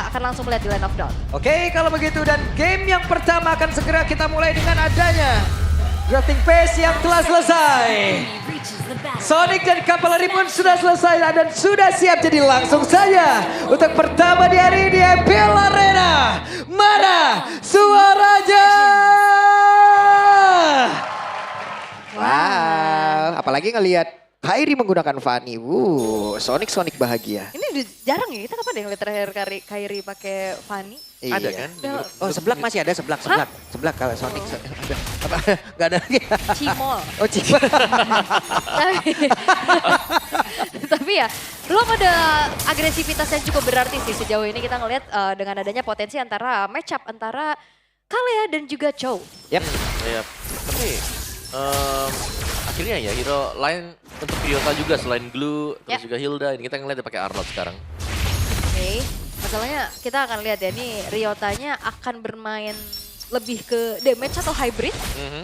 kita akan langsung melihat di Land of Dawn. Oke, kalau begitu dan game yang pertama akan segera kita mulai dengan adanya drafting phase yang telah selesai. Sonic dan Cavalry pun sudah selesai dan sudah siap, jadi langsung saja untuk pertama di hari ini MPL Arena. Mana suaranya? Wow, apalagi ngelihat Kairi menggunakan Fanny. Sonic bahagia. Ini udah jarang ya, kita kapan deh ngeliat terakhir Kairi pakai Fanny? Ada Iya. kan? Oh, seblak masih ada, seblak. Seblak kalau Sonic. Apa? Gak ada lagi. Cimol. Oh, Cimol. Tapi ya, belum ada agresivitas yang cukup berarti sih sejauh ini kita ngelihat dengan adanya potensi antara match up antara Kalea dan juga Chow. Yap. Iya. Tapi akhirnya ya hero lain untuk Ryota juga selain Glue, terus juga Hilda. Ini kita ngeliat dia pakai Arnold sekarang. Oke, masalahnya kita akan lihat ya nih Ryotanya akan bermain lebih ke damage atau hybrid.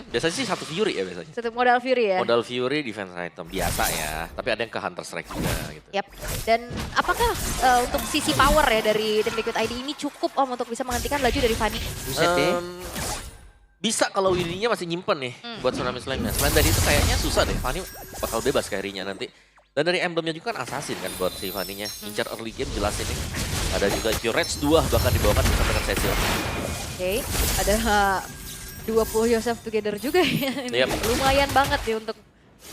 Biasanya sih satu Fury ya biasanya. Satu modal Fury ya. Modal Fury defense item biasa ya, tapi ada yang ke Hunter Strike juga gitu. Yap. Dan apakah untuk sisi power ya dari tim Liquid ID ini cukup Om untuk bisa menghentikan laju dari Fanny? Buset deh. Bisa kalau Winnie-nya masih nyimpen nih buat Tsunami Slam-nya. Selain dari itu kayaknya susah deh, Fanny bakal bebas Kairi-nya nanti. Dan dari emblemnya juga kan assassin kan buat si Fanny-nya. Incar early game jelas ini. Ada juga Jurets 2 bahkan dibawakan bersama dengan Cecil. Oke, ada 20 Yourself Together juga ya. Ini Yep. lumayan banget nih untuk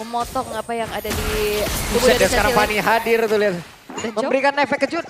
memotong apa yang ada di tubuh Buset dari deh, sekarang Cecil. Fanny hadir tuh lihat. Dan Chow? Memberikan efek kejut.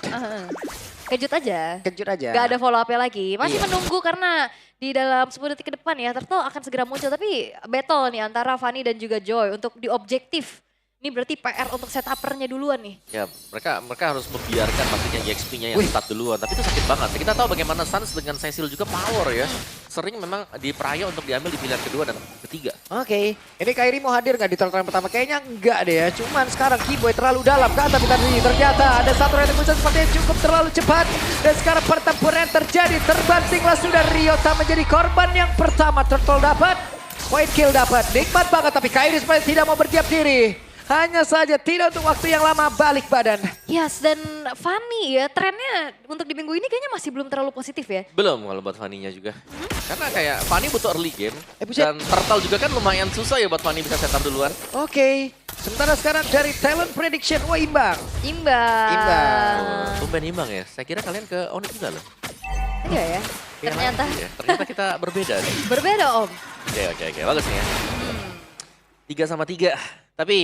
Kejut aja. Kejut aja. Gak ada follow up-nya lagi. Masih Iya. menunggu karena di dalam 10 detik ke depan ya, Turtle akan segera muncul. Tapi battle nih antara Fanny dan juga Joy untuk di objektif. Ini berarti PR untuk setupernya duluan nih. Ya, mereka harus membiarkan pastinya EXP-nya yang start duluan. Tapi itu sakit banget. Kita tahu bagaimana Suns dengan Cecil juga power ya. Sering memang diperaya untuk diambil di pilihan kedua dan ketiga. Oke, ini Kairi mau hadir nggak di turtle pertama? Kayaknya enggak deh ya. Cuman sekarang Keyboy terlalu dalam ke atas tadi. Ternyata ada satu rating khusus sepertinya cukup terlalu cepat. Dan sekarang pertempuran terjadi. Terbantinglah sudah Ryota menjadi korban yang pertama. Turtle dapat, point kill dapat. Nikmat banget tapi Kairi sepertinya tidak mau berdiam diri. Hanya saja tidak untuk waktu yang lama balik badan. Yes, dan Fanny ya trennya untuk di minggu ini kayaknya masih belum terlalu positif ya. Belum kalau buat Fanny-nya juga. Karena kayak Fanny butuh early game. Buset. Dan Turtle juga kan lumayan susah ya buat Fanny bisa setup duluan. Oke, sementara sekarang dari talent prediction, wah imbang. Imbang. Imbang. Tumben imbang ya. Saya kira kalian ke Onyx juga loh. Iya ya. Ternyata Iya, ternyata kita berbeda nih. berbeda Om. Oke. Bagus nih ya. 3-3. Tapi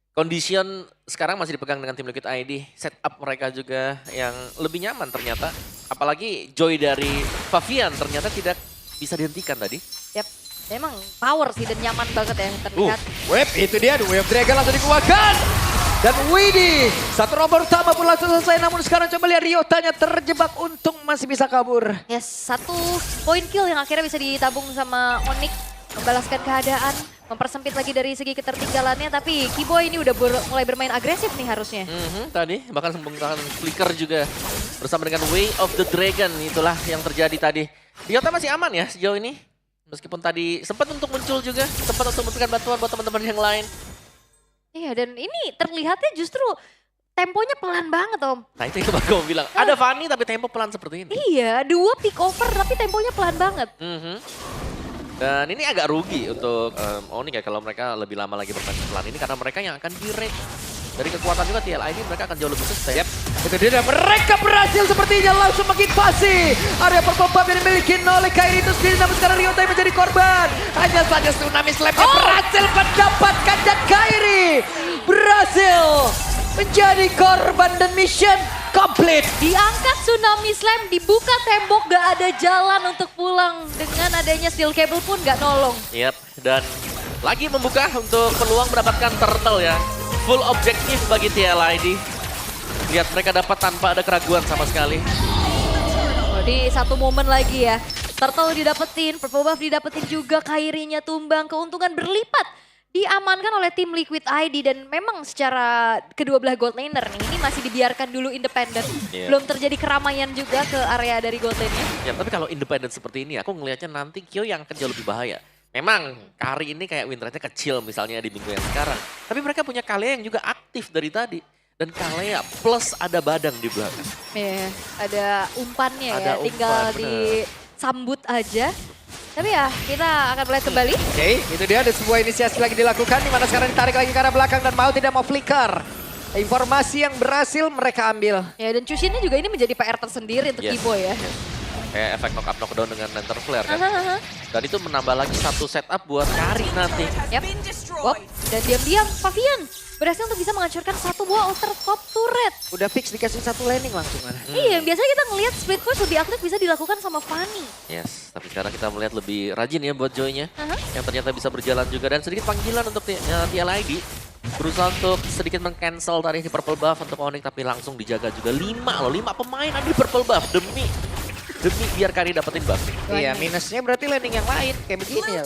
condition sekarang masih dipegang dengan tim Liquid ID. Setup mereka juga yang lebih nyaman ternyata. Apalagi Joy dari Favian ternyata tidak bisa dihentikan tadi. Yap, memang power sih dan nyaman banget ya terlihat. Web itu dia, Web Dragon langsung dikeluarkan. Dan Widih, satu rombongan utama pun langsung selesai. Namun sekarang coba lihat Ryotanya terjebak, untung masih bisa kabur. Yes, satu point kill yang akhirnya bisa ditabung sama Onyx. Membalaskan keadaan, mempersempit lagi dari segi ketertinggalannya. Tapi Keyboy ini udah mulai bermain agresif nih harusnya. Tadi bahkan menggunakan flicker juga bersama dengan Way of the Dragon. Itulah yang terjadi tadi. Ryota masih aman ya sejauh ini. Meskipun tadi sempat untuk muncul juga, sempat untuk memberikan bantuan buat teman-teman yang lain. Iya, dan ini terlihatnya justru temponya pelan banget Om. Nah itu yang baru bilang, ada Fanny tapi tempo pelan seperti ini. Iya, 2 pick over tapi temponya pelan banget. Dan ini agak rugi untuk Onyx ya kalau mereka lebih lama lagi bermain pelan ini karena mereka yang akan direk. Dari kekuatan juga TLID mereka akan jauh lebih sustain. Itu dia, dan mereka berhasil sepertinya langsung menginvasi area purple buff yang dimiliki oleh Kairi itu sendiri. Namun sekarang Ryota yang menjadi korban. Hanya saja Tsunami Slam-nya berhasil mendapatkan dan Kairi berhasil menjadi korban dan mission complete. Diangkat Tsunami Slam, dibuka tembok, gak ada jalan untuk pulang. Dengan adanya steel cable pun gak nolong. Dan lagi membuka untuk peluang mendapatkan turtle ya. Full objektif bagi TLID. Lihat mereka dapat tanpa ada keraguan sama sekali. Oh, di satu momen lagi ya. Turtle didapetin, purple buff didapetin juga, Kairinya tumbang, keuntungan berlipat. Diamankan oleh tim Liquid ID dan memang secara kedua belah gold laner nih, ini masih dibiarkan dulu independen. Belum terjadi keramaian juga ke area dari gold lane-nya. Ya, tapi kalau independen seperti ini aku ngelihatnya nanti Kyo yang akan jauh lebih bahaya. Memang Kari ini kayak win rate-nya kecil misalnya di minggu yang sekarang. Tapi mereka punya Kalea yang juga aktif dari tadi. dan Kalea plus ada Badang di belakang. Iya, ada umpannya Ada ya, tinggal umpan, bener. disambut aja. Tapi ya kita akan melihat kembali. Oke, itu dia ada sebuah inisiasi lagi dilakukan di mana sekarang ditarik lagi ke arah belakang dan mau tidak mau flicker. Informasi yang berhasil mereka ambil. Ya dan Chushin-nya juga ini menjadi PR tersendiri untuk Yes. Kiboy ya. Kayak efek knock up knockdown dengan Lantern Flare kan. Hahaha. Dan itu menambah lagi satu setup buat Kari nanti. Yap. Wop. Dan diam-diam Favian berhasil untuk bisa menghancurkan satu buah outer top turret. Udah fix dikasih satu landing langsung. Iya, biasanya kita ngelihat split push lebih aktif bisa dilakukan sama Fanny. Yes, tapi sekarang kita melihat lebih rajin ya buat Joy-nya. Aha. Yang ternyata bisa berjalan juga. Dan sedikit panggilan untuk TLID. Berusaha untuk sedikit meng-cancel tadi di purple buff untuk Onyx. Tapi langsung dijaga juga 5 pemain ada di purple buff. Demi biar Kari dapetin buff. Iya, minusnya berarti landing yang lain kayak begini ya.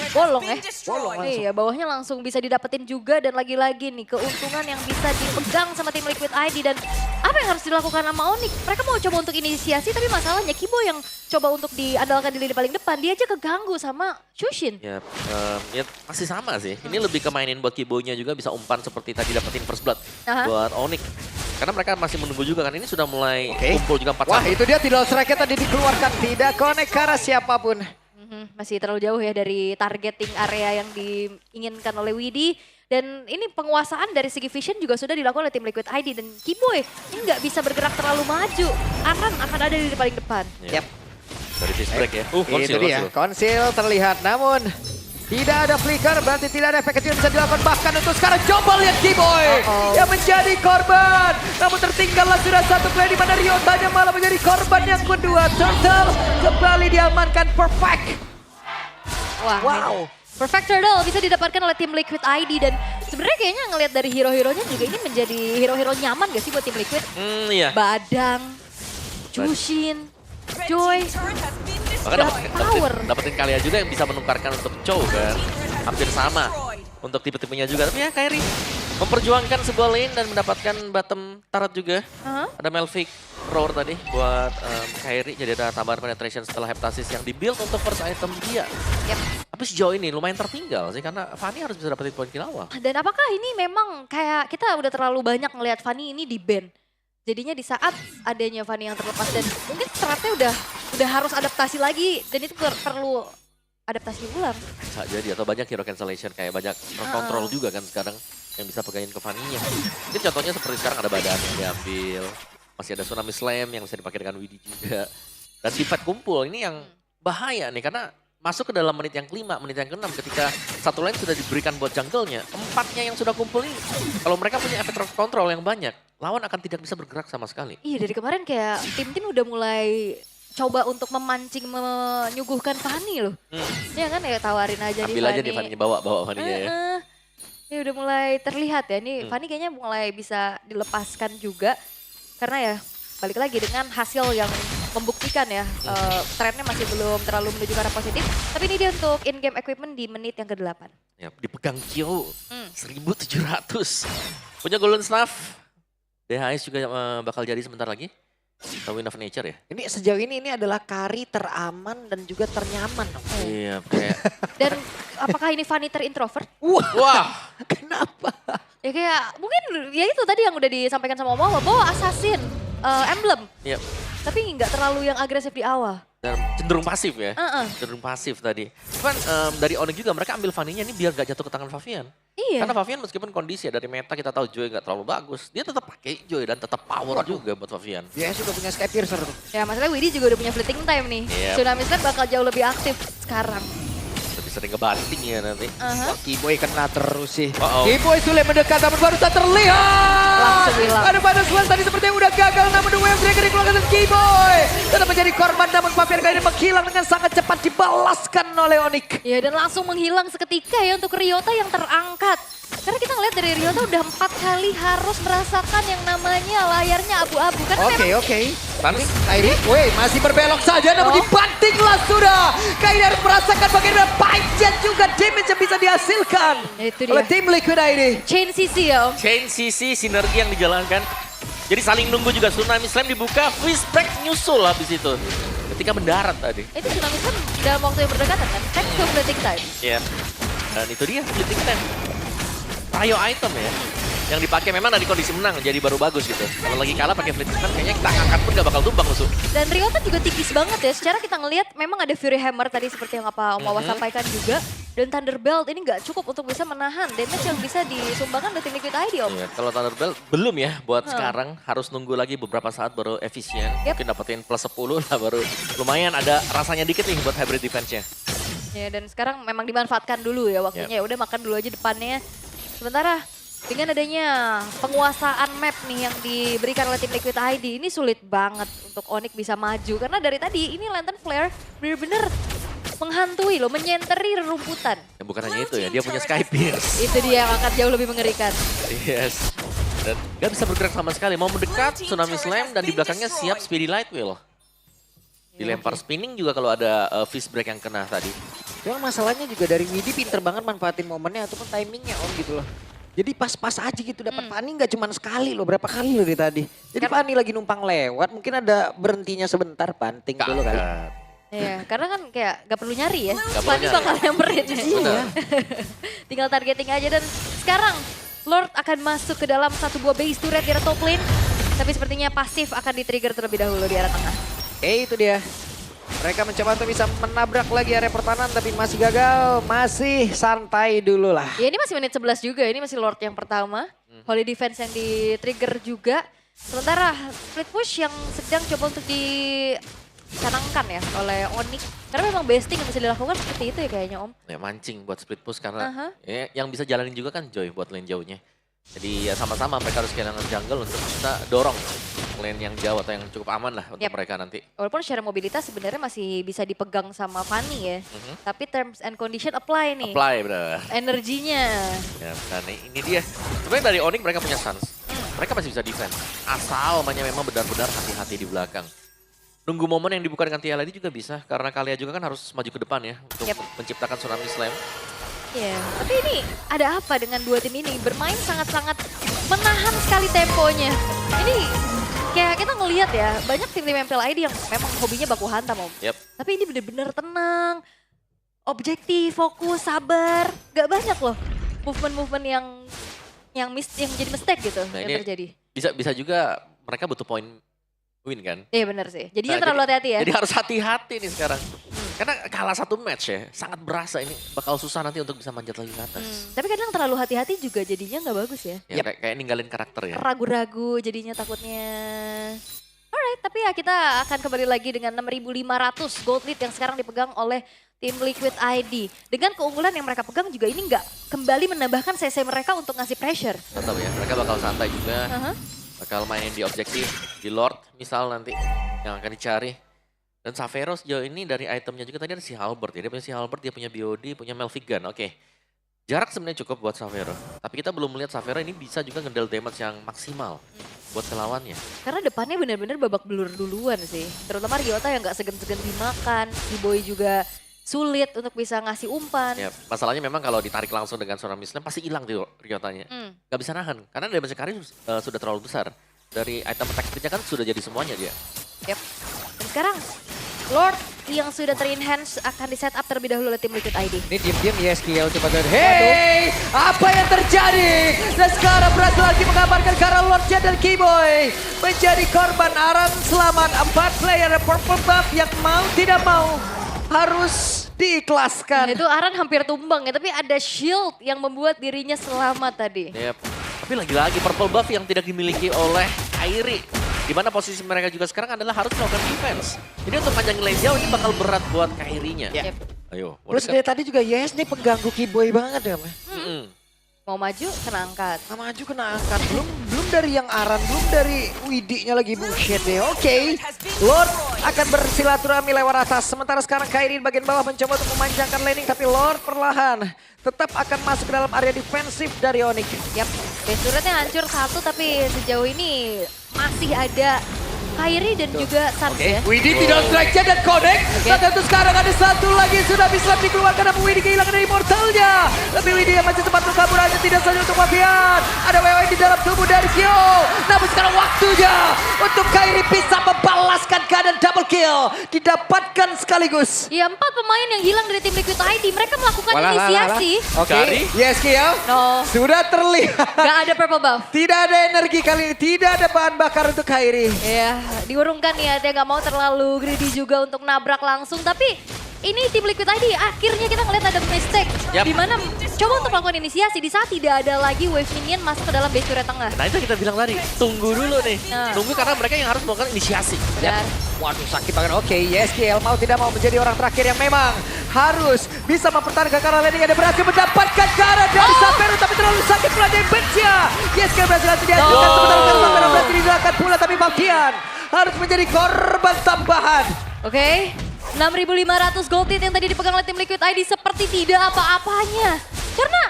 Bolong ya. Bolong langsung. Iya, bawahnya langsung bisa didapetin juga dan lagi-lagi nih keuntungan yang bisa dipegang sama tim Liquid ID dan apa yang harus dilakukan sama Onyx? Mereka mau coba untuk inisiasi tapi masalahnya Kibo yang coba untuk diandalkan di lini paling depan, dia aja keganggu sama Chushin. Ya, ya masih sama sih. Ini lebih ke mainin buat Kibonya juga bisa umpan seperti tadi dapetin first blood Aha. buat Onyx. Karena mereka masih menunggu juga kan. Ini sudah mulai kumpul juga 4-1. Wah, itu dia tidak strike tadi dikeluarkan. Tidak connect ke arah siapapun. Masih terlalu jauh ya dari targeting area yang diinginkan oleh Widi. Dan ini penguasaan dari segi vision juga sudah dilakukan oleh tim Liquid ID. Dan Kiboy ini nggak bisa bergerak terlalu maju. Akan ada di paling depan. Yap. Dari fist break ya. Itu dia, konsil terlihat namun tidak ada flicker, berarti tidak ada efek kecil yang bisa dilakukan. Bahkan untuk sekarang coba lihat Kiboy yang menjadi korban. Namun tertinggallah sudah satu play di mana Ryotanya malah menjadi korban yang kedua. Turtle kembali diamankan perfect. Wah, Wow. Perfect Turtle bisa didapatkan oleh tim Liquid ID dan sebenarnya kayaknya ngelihat dari hero-heronya juga ini menjadi hero-hero nyaman gak sih buat tim Liquid? Iya. Badang, Chushin, Joy, Bahkan udah power. dapetin Kalea juga yang bisa menukarkan untuk Chow kan. Hampir sama untuk tipe-tipenya juga. Tapi ya Kairi memperjuangkan sebuah lane dan mendapatkan bottom turret juga. Aha. Ada Melvic Roar tadi buat Kairi. Jadi ada tambahan penetration setelah Heptasis yang di-build untuk first item dia. Yep. Tapi sejauh ini lumayan tertinggal sih karena Fanny harus bisa dapetin poin kill awal. Dan apakah ini memang kayak kita udah terlalu banyak ngelihat Fanny ini di ban? Jadinya di saat adanya Fanny yang terlepas dan mungkin stratnya udah harus adaptasi lagi dan itu perlu adaptasi ulang. Bisa jadi atau banyak hero cancellation kayak banyak kontrol juga kan sekarang yang bisa pegangin ke Fanny-nya. Mungkin contohnya seperti sekarang ada Badan yang diambil. Masih ada Tsunami Slam yang bisa dipakai dengan Widi juga. Dan di fight kumpul ini yang bahaya nih karena masuk ke dalam menit yang kelima, menit yang keenam ketika satu lane sudah diberikan buat jungle-nya. Empatnya yang sudah kumpul ini, kalau mereka punya efek control yang banyak, lawan akan tidak bisa bergerak sama sekali. Iya dari kemarin kayak tim-tim udah mulai coba untuk memancing, menyuguhkan Fanny loh. Ya kan ya tawarin aja Ambil nih aja nih Fanny-nya, bawa Fanny-nya ya. Ini udah mulai terlihat ya, nih Fanny kayaknya mulai bisa dilepaskan juga. Karena ya balik lagi dengan hasil yang membuktikan ya, trennya masih belum terlalu menuju ke arah positif. Tapi ini dia untuk in-game equipment di menit yang ke-8. Ya, dipegang Kyo, 1.700. Punya Golden Staff, DHS juga bakal jadi sebentar lagi. The Wind of Nature ya. Ini sejauh ini adalah Kari teraman dan juga ternyaman. Iya, kayak... Dan apakah ini Fanny terintrovert? Wah! Kenapa? Ya kayak mungkin ya itu tadi yang udah disampaikan sama Oma bahwa Assassin, emblem. Iya. Tapi nggak terlalu yang agresif di awal. Dan cenderung pasif ya. Heeh. Cenderung pasif tadi. Cuman dari Onyx juga mereka ambil Fanny-nya ini biar gak jatuh ke tangan Favian. Iya. Karena Favian meskipun kondisi ya dari meta kita tahu Joy gak terlalu bagus. Dia tetap pakai Joy dan tetap power juga buat Favian. Dia sudah punya Sky Piercer tuh. Ya masalahnya Widi juga udah punya fleeting time nih. Yep. Tsunami Snap bakal jauh lebih aktif sekarang. Lebih sering ngebanting ya nanti. Wah, Kiboy kena terus sih. Uh-oh. Kiboy sulit mendekat namun baru saja terlihat. Langsung hilang. Ada pada Swell tadi sepertinya udah gagal namun The Wave Breaker dikeluarkan dari Kiboy. Tetap menjadi korban namun Favian kali ini menghilang dengan sangat cepat dibalaskan oleh Onyx. Ya dan langsung menghilang seketika ya untuk Ryota yang terangkat. Karena kita ngeliat dari Ryota udah 4 kali harus merasakan yang namanya layarnya abu-abu. Karena memang Oke. Panas. Kairi, woi masih berbelok saja namun dibantinglah sudah. Kairi harus merasakan bagaimana panjang juga damage yang bisa dihasilkan Itu dia. oleh tim Liquid ID. Chain CC ya. Chain CC sinergi yang dijalankan. Jadi saling nunggu juga. Tsunami Slam dibuka, Fist Break nyusul habis itu. Ketika mendarat tadi. Itu Tsunami Snap dalam waktu yang berdekatan kan. Thanks to fleeting time. Iya. Dan itu dia fleeting time. Rayo item ya. yang dipakai memang dari kondisi menang jadi baru bagus gitu. Kalau lagi kalah pakai Fleet Weapon kayaknya kita angkat pun gak bakal tumbang musuh. Dan Ryota juga tipis banget ya. Secara kita ngelihat memang ada Fury Hammer tadi seperti yang apa Om Wawa sampaikan juga. Dan Thunderbelt ini nggak cukup untuk bisa menahan damage yang bisa disumbangkan oleh tim Liquid ID Om. Iya, kalau Thunderbelt belum ya buat sekarang, harus nunggu lagi beberapa saat baru efisien. Mungkin dapetin plus 10 lah baru lumayan ada rasanya dikit nih buat hybrid defense-nya. Ya dan sekarang memang dimanfaatkan dulu ya waktunya. Ya udah makan dulu aja depannya. Sementara dengan adanya penguasaan map nih yang diberikan oleh tim Liquid ID, ini sulit banget untuk Onyx bisa maju. Karena dari tadi ini Lantern Flare bener-bener menghantui loh, menyenteri rerumputan. Ya, bukan hanya itu ya, dia punya Sky Pierce. Itu dia yang akan jauh lebih mengerikan. Yes. Dan gak bisa bergerak sama sekali. Mau mendekat, Tsunami Slam dan di belakangnya siap Speedy Light Wheel. Dilempar spinning juga kalau ada fist break yang kena tadi. Cuma masalahnya juga dari Widi pinter banget manfaatin momennya ataupun timingnya Om gitu loh. Jadi pas-pas aja gitu dapat Fanny nggak cuma sekali loh, berapa kali loh dari tadi. Jadi Fanny lagi numpang lewat, mungkin ada berhentinya sebentar, banting dulu kali. Iya, karena kan kayak gak perlu nyari ya. Gak perlu Fanny nyari. bakal nyamperin. Benar. Tinggal targeting aja dan sekarang Lord akan masuk ke dalam satu buah base turret di arah top lane. Tapi sepertinya pasif akan di-trigger terlebih dahulu di arah tengah. Itu dia. Mereka mencoba untuk bisa menabrak lagi area pertahanan tapi masih gagal. Masih santai dulu lah. Ya ini masih menit 11 juga, ini masih Lord yang pertama. Holy Defense yang di-trigger juga. Sementara split push yang sedang coba untuk dicanangkan ya oleh Onyx. Karena memang besting yang bisa dilakukan seperti itu ya kayaknya Om. Ya, mancing buat split push karena ya, yang bisa jalanin juga kan Joy buat lane jauhnya. Jadi ya sama-sama mereka harus kehilangan jungle untuk kita dorong lane yang jauh atau yang cukup aman lah untuk mereka nanti. Walaupun secara mobilitas sebenarnya masih bisa dipegang sama Fanny ya. Tapi terms and condition apply nih. Apply benar. Energinya. Ya, dan ini dia. Sebenarnya dari Onyx mereka punya stance. Mereka masih bisa defense. Asal mainnya memang benar-benar hati-hati di belakang. Nunggu momen yang dibuka dengan TLD juga bisa. Karena Kalia juga kan harus maju ke depan ya. Untuk menciptakan Tsunami Slam. Iya, tapi ini ada apa dengan dua tim ini? Bermain sangat-sangat menahan sekali temponya. Ini kayak kita ngelihat ya, banyak tim-tim MPL ID yang memang hobinya baku hantam Om. Tapi ini bener-bener tenang, objektif, fokus, sabar. Gak banyak loh movement-movement yang jadi mistake gitu yang terjadi. Bisa juga mereka butuh poin win kan? Iya bener sih, jadinya terlalu hati-hati ya. Jadi harus hati-hati nih sekarang. Karena kalah satu match ya, sangat berasa ini bakal susah nanti untuk bisa manjat lagi ke atas. Tapi kadang terlalu hati-hati juga jadinya nggak bagus ya. Ya kayak ninggalin karakter ya. Ragu-ragu jadinya takutnya. Alright, tapi ya kita akan kembali lagi dengan 6.500 gold lead yang sekarang dipegang oleh tim Liquid ID. Dengan keunggulan yang mereka pegang juga ini nggak kembali menambahkan CC mereka untuk ngasih pressure. Tetap ya, mereka bakal santai juga. Bakal mainin di objektif, di Lord misal nanti yang akan dicari. Dan Savero sejauh ini dari itemnya juga tadi ada si Halberd ya. Dia punya si Halberd, dia punya BOD, punya Melvigan. Oke. Jarak sebenarnya cukup buat Savero. Tapi kita belum melihat Savero ini bisa juga ngendel damage yang maksimal buat lawannya. Karena depannya benar-benar babak belur duluan sih. Terutama Ryota yang gak segen-segen dimakan. Boy juga sulit untuk bisa ngasih umpan. Ya, masalahnya memang kalau ditarik langsung dengan Tsunami Slam pasti hilang tuh Ryotanya. Gak bisa nahan. Karena damage Kari sudah terlalu besar. Dari item attack speed-nya kan sudah jadi semuanya dia. Dan sekarang Lord yang sudah ter-enhance akan di-set up terlebih dahulu oleh tim Liquid ID. Ini diam-diam YSKL coba dari hey, apa yang terjadi? Dan sekarang berhasil lagi mengamankan karena Lordnya dan Keyboy menjadi korban Aran. Selamat 4 player Purple Buff yang mau tidak mau harus diikhlaskan. Itu Aran hampir tumbang ya, tapi ada shield yang membuat dirinya selamat tadi. Tapi lagi-lagi Purple Buff yang tidak dimiliki oleh Kairi. Di mana posisi mereka juga sekarang adalah harus melakukan defense. Jadi untuk panjangin lane jauh ini bakal berat buat Kairinya. Ayo. Terus dari tadi juga Yes nih pengganggu Keyboy banget ya. Mau maju kena angkat. Mau maju kena angkat. Belum dari yang Aran, belum dari Widi-nya lagi bullshit deh. Oke. Lord akan bersilaturahmi lewat atas. Sementara sekarang Kairi bagian bawah mencoba untuk memanjangkan laning. Tapi Lord perlahan tetap akan masuk ke dalam area defensif dari Onyx. Base turretnya hancur satu tapi sejauh ini masih ada Kairi dan juga Sans ya. Widi tidak strike dan connect. Saat itu sekarang ada satu lagi sudah bisa dikeluarkan namun Widi kehilangan dari immortalnya. Tapi Widi yang masih sempat berkabur hanya tidak saja untuk Mafian. Ada WW di dalam tubuh dari Kyo. Namun sekarang waktunya untuk Kairi bisa membalaskan keadaan double kill didapatkan sekaligus. Ya 4 pemain yang hilang dari tim Liquid ID. Mereka melakukan Walah, inisiasi. Oke, Kari. YesKiel No, sudah terlihat. gak ada purple buff. Tidak ada energi kali ini, tidak ada bahan bakar untuk Kairi. Ya, diurungkan ya. Dia gak mau terlalu greedy juga untuk nabrak langsung. Tapi ini tim Liquid ID akhirnya kita ngeliat ada mistake. Yap. Dimana coba untuk melakukan inisiasi di saat tidak ada lagi wave minion masuk ke dalam base turret tengah. Nah itu kita bilang tadi, tunggu dulu nih. Nah. Tunggu karena mereka yang harus melakukan inisiasi. Dan Waduh sakit banget. Oke, YesKiel mau tidak mau menjadi orang terakhir yang memang harus bisa mempertahankan karena landing ada berhasil mendapatkan cara dari Sapero tapi terlalu sakit pula damage-nya. YesKiel berhasil dihancurkan sementara karena Sapero berhasil dihilangkan pula tapi Malkian harus menjadi korban tambahan. oke. 6.500 gold hit yang tadi dipegang oleh tim Liquid ID seperti tidak apa-apanya. Karena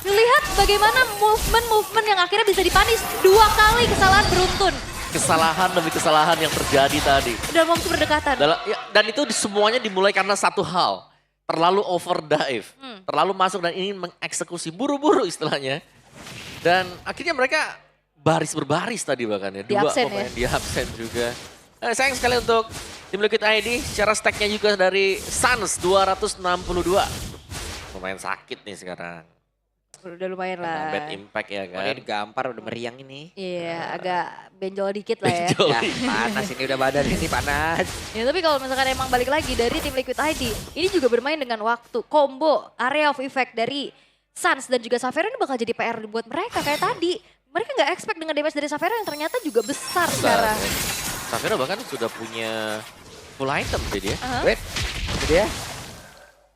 lihat bagaimana movement yang akhirnya bisa dipanis 2 kali kesalahan beruntun Kesalahan demi kesalahan yang terjadi tadi. dalam waktu berdekatan. Dan itu semuanya dimulai karena satu hal. Terlalu overdrive. Terlalu masuk dan ingin mengeksekusi buru-buru istilahnya. Dan akhirnya mereka baris berbaris tadi bahkan ya. Di absen pemain ya. di absen juga. Sayang sekali untuk tim Liquid ID. Secara stacknya juga dari Suns 262. Lumayan sakit nih sekarang. Udah lumayan Karena lah. bad impact ya Oh, kan. ini gampar udah meriang ini. Iya, agak benjol dikit lah ya. Benjol. Ya, panas ini udah badan ini panas. Ya, tapi kalau misalkan emang balik lagi dari tim Liquid ID, ini juga bermain dengan waktu. Combo, area of effect dari Suns dan juga Savero ini bakal jadi PR buat mereka kayak tadi. Mereka nggak expect dengan damage dari Savero yang ternyata juga besar sekarang. Savero bahkan sudah punya full item jadi ya. Wait, itu dia.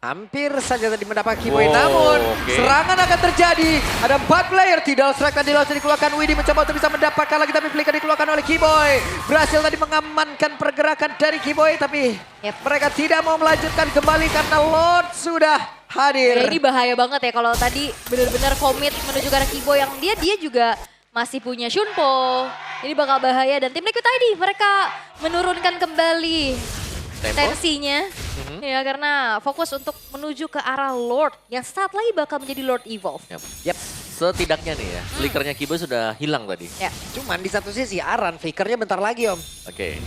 Hampir saja tadi mendapat Keyboy, Wow, namun oke. serangan akan terjadi. Ada 4 player, tidak strike tadi langsung dikeluarkan. Widi mencoba untuk bisa mendapatkan lagi, tapi flicker dikeluarkan oleh Keyboy. Berhasil tadi mengamankan pergerakan dari Keyboy, tapi mereka tidak mau melanjutkan kembali karena Lord sudah hadir. Ya, ini bahaya banget ya kalau tadi benar-benar komit menuju ke arah Kibo yang dia juga masih punya Shunpo. Ini bakal bahaya dan tim Liquid ID mereka menurunkan kembali Tempo. tensinya. Ya karena fokus untuk menuju ke arah Lord yang saat lagi bakal menjadi Lord Evolve. Yep. Setidaknya nih ya, flickernya Kibo sudah hilang tadi. Ya, Cuman di satu sisi Aran, flickernya bentar lagi Om. Oke.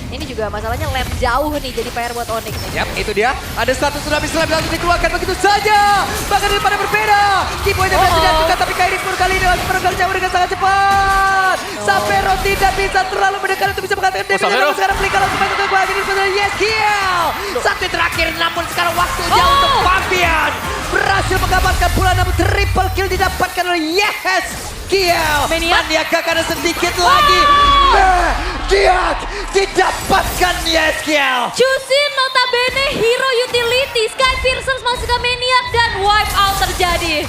ini juga masalahnya lane jauh nih jadi PR buat Onyx nih. Yap, itu dia. Ada satu tsunami selam langsung dikeluarkan begitu saja. Bahkan daripada berbeda. Keyboy berhasil dihancurkan tapi Kairi pun kali ini langsung menangkap jauh dengan sangat cepat. Sapero tidak bisa terlalu mendekat untuk bisa mengatakan damage. Sapero. Namun sekarang flicker langsung masuk ke gua. Ini benar YesKiel. Satu terakhir namun sekarang waktu jauh untuk Fabian. Berhasil mengamankan pula namun triple kill didapatkan oleh YesKiel. Maniac. Maniac karena sedikit lagi. Maniac didapatkan YesKiel. Chusin notabene hero utility. Sky Piercers masuk ke Maniac dan wipe out terjadi.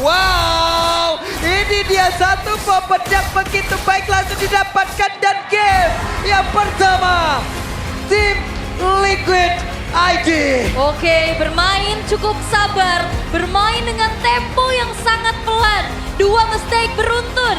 Wow, ini dia satu pembedak begitu baik langsung didapatkan dan game yang pertama tim Liquid ID. Oke, bermain cukup sabar, bermain dengan tempo yang sangat pelan. 2 mistake beruntun.